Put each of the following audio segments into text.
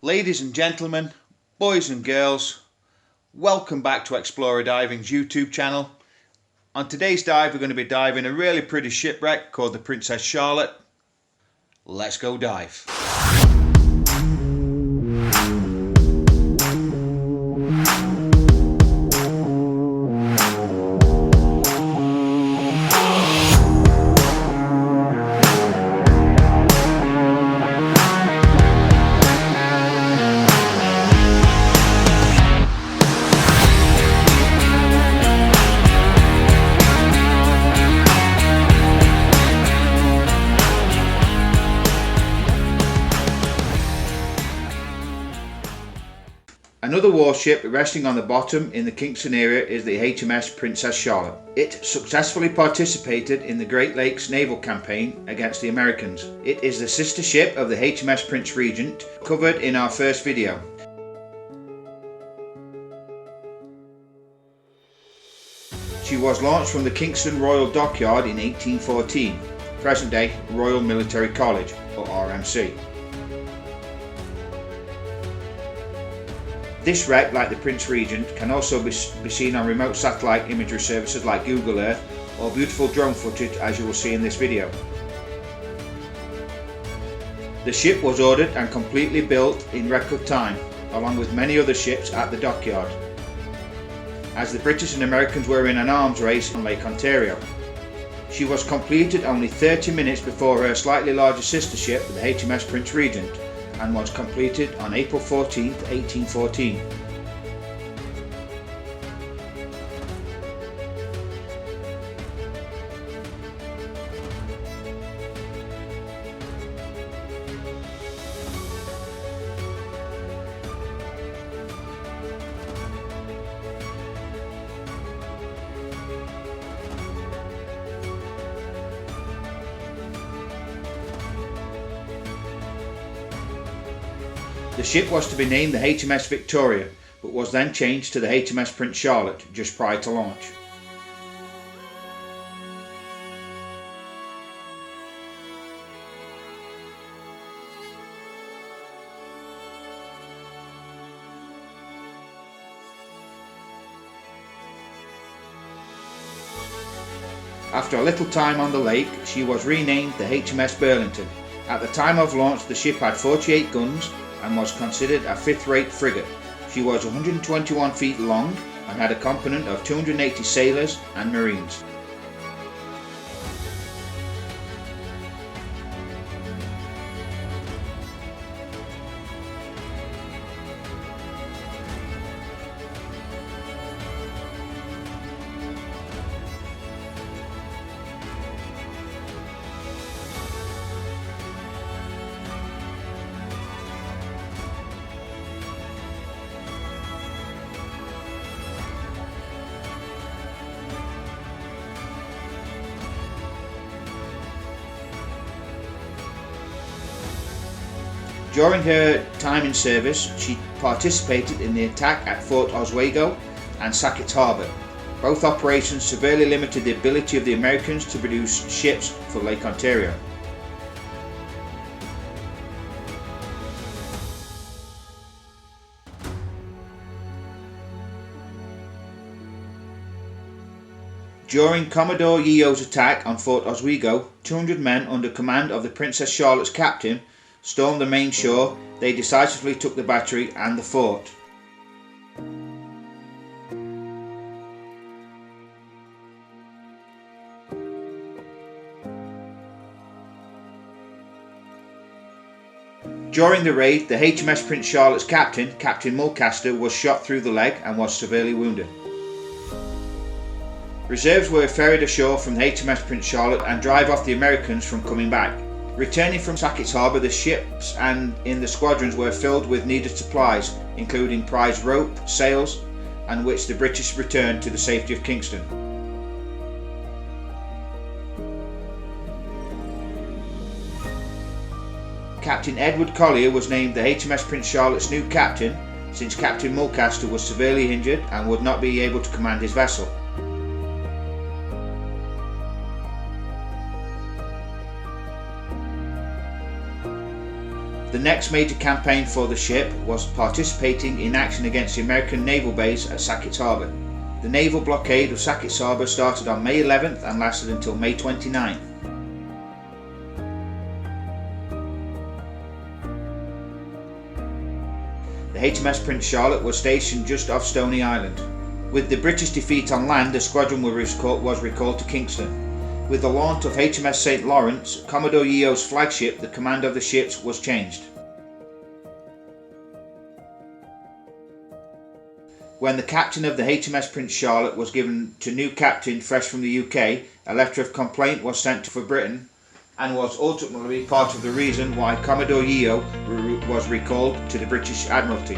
Ladies and gentlemen, boys and girls, welcome back to Explorer Diving's YouTube channel. On today's dive we're going to be diving a really pretty shipwreck called the Princess Charlotte. Let's go dive. Another warship resting on the bottom in the Kingston area is the HMS Princess Charlotte. It successfully participated in the Great Lakes naval campaign against the Americans. It is the sister ship of the HMS Prince Regent, covered in our first video. She was launched from the Kingston Royal Dockyard in 1814, present day Royal Military College, or RMC. This wreck, like the Prince Regent, can also be seen on remote satellite imagery services like Google Earth or beautiful drone footage as you will see in this video. The ship was ordered and completely built in record time, along with many other ships at the dockyard, as the British and Americans were in an arms race on Lake Ontario. She was completed only 30 minutes before her slightly larger sister ship, the HMS Prince Regent, and was completed on April 14, 1814. The ship was to be named the HMS Victoria, but was then changed to the HMS Prince Charlotte just prior to launch. After a little time on the lake, she was renamed the HMS Burlington. At the time of launch, the ship had 48 guns and was considered a fifth-rate frigate. She was 121 feet long and had a complement of 280 sailors and marines. During her time in service, she participated in the attack at Fort Oswego and Sackett's Harbor. Both operations severely limited the ability of the Americans to produce ships for Lake Ontario. During Commodore Yeo's attack on Fort Oswego, 200 men under command of the Princess Charlotte's captain stormed the main shore. They decisively took the battery and the fort. During the raid, the HMS Prince Charlotte's captain, Captain Mulcaster, was shot through the leg and was severely wounded. Reserves were ferried ashore from the HMS Prince Charlotte and drive off the Americans from coming back. Returning from Sackett's Harbor, the ships and in the squadrons were filled with needed supplies, including prize rope, sails, and which the British returned to the safety of Kingston. Captain Edward Collier was named the HMS Prince Charlotte's new captain, since Captain Mulcaster was severely injured and would not be able to command his vessel. The next major campaign for the ship was participating in action against the American naval base at Sackett's Harbour. The naval blockade of Sackett's Harbour started on May 11th and lasted until May 29th. The HMS Princess Charlotte was stationed just off Stony Island. With the British defeat on land, the squadron was recalled to Kingston. With the launch of HMS St. Lawrence, Commodore Yeo's flagship, the command of the ships was changed. When the captain of the HMS Princess Charlotte was given to new captain fresh from the UK, a letter of complaint was sent for Britain and was ultimately part of the reason why Commodore Yeo was recalled to the British Admiralty.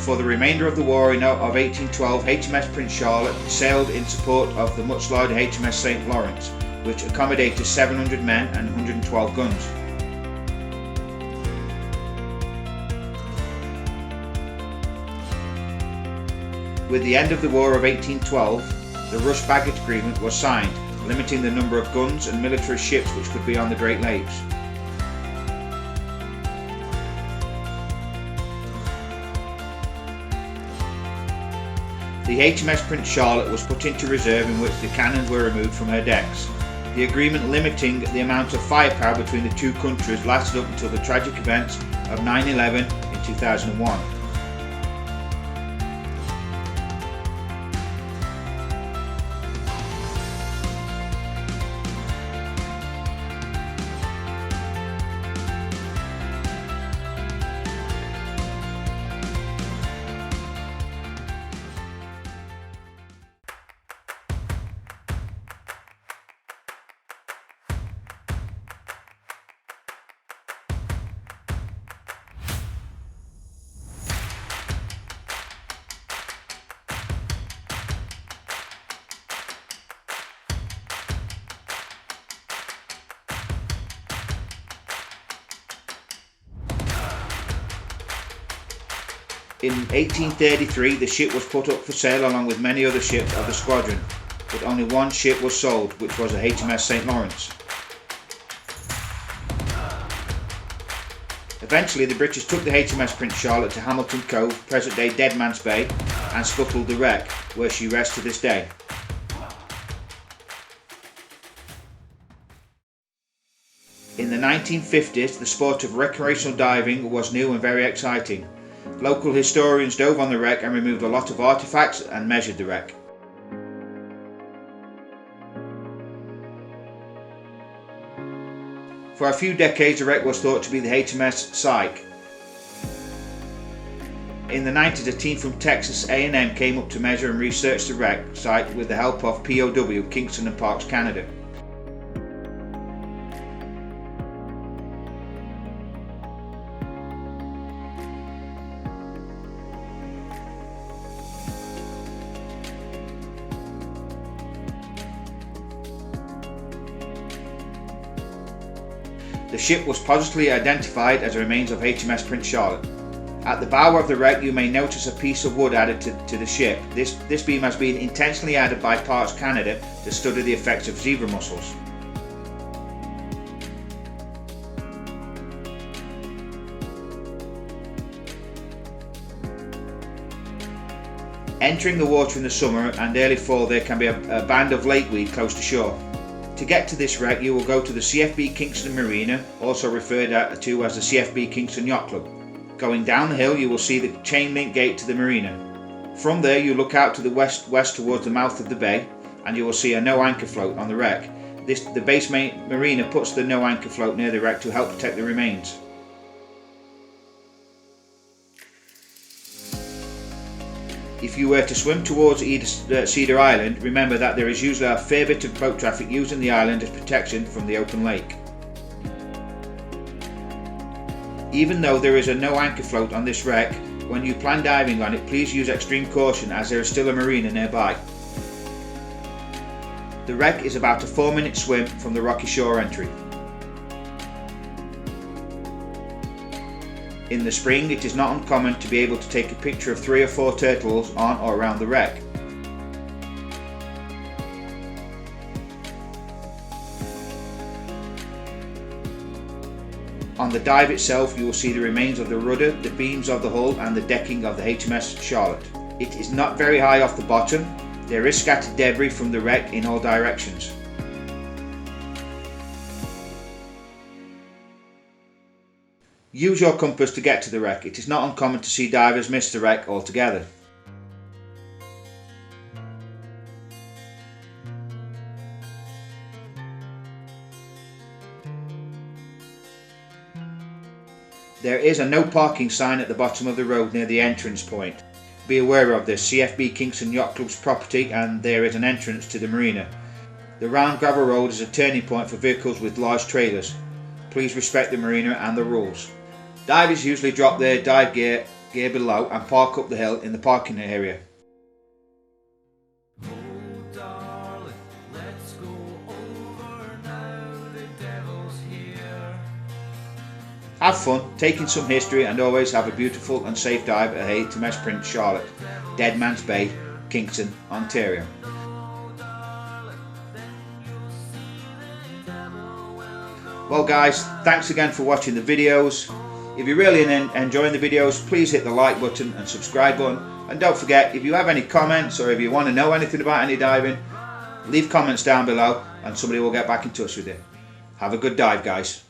For the remainder of the war of 1812, HMS Princess Charlotte sailed in support of the much larger HMS St. Lawrence, which accommodated 700 men and 112 guns. With the end of the War of 1812, the Rush Baggage Agreement was signed, limiting the number of guns and military ships which could be on the Great Lakes. The HMS Princess Charlotte was put into reserve, in which the cannons were removed from her decks. The agreement limiting the amount of firepower between the two countries lasted up until the tragic events of 9/11 in 2001. In 1833, the ship was put up for sale along with many other ships of the squadron, but only one ship was sold, which was the HMS St. Lawrence. Eventually, the British took the HMS Princess Charlotte to Hamilton Cove, present-day Deadman's Bay, and scuttled the wreck, where she rests to this day. In the 1950s, the sport of recreational diving was new and very exciting. Local historians dove on the wreck and removed a lot of artifacts and measured the wreck. For a few decades, the wreck was thought to be the HMS Psyche. In the 90s, a team from Texas A&M came up to measure and research the wreck site with the help of POW, Kingston and Parks, Canada. The ship was positively identified as the remains of HMS Princess Charlotte. At the bow of the wreck, you may notice a piece of wood added to the ship. This beam has been intentionally added by Parks Canada to study the effects of zebra mussels. Entering the water in the summer and early fall, there can be a band of lakeweed close to shore. To get to this wreck, you will go to the Cfb Kingston Marina, also referred to as the Cfb Kingston Yacht Club. Going down the hill, you will see the chain link gate to the marina. From there, you look out to the west towards the mouth of the bay, and you will see a no anchor float on the wreck. The base marina puts the no anchor float near the wreck to help protect the remains. If you were to swim towards Cedar Island, remember that there is usually a fair bit of boat traffic using the island as protection from the open lake. Even though there is a no anchor float on this wreck, when you plan diving on it, please use extreme caution as there is still a marina nearby. The wreck is about a 4-minute swim from the rocky shore entry. In the spring, it is not uncommon to be able to take a picture of 3 or 4 turtles on or around the wreck. On the dive itself you will see the remains of the rudder, the beams of the hull and the decking of the HMS Charlotte. It is not very high off the bottom. There is scattered debris from the wreck in all directions. Use your compass to get to the wreck. It is not uncommon to see divers miss the wreck altogether. There is a no parking sign at the bottom of the road near the entrance point. Be aware of this, Cfb Kingston Yacht Club's property, and there is an entrance to the marina. The round gravel road is a turning point for vehicles with large trailers. Please respect the marina and the rules. Divers usually drop their dive gear below and park up the hill in the parking area. Have fun, taking some history, and always have a beautiful and safe dive at HMS Princess Charlotte, Deadman's Bay, Kingston, Ontario. Well guys, thanks again for watching the videos. If you're really enjoying the videos, please hit the like button and subscribe button. And don't forget, if you have any comments or if you want to know anything about any diving, leave comments down below and somebody will get back in touch with you. Have a good dive guys.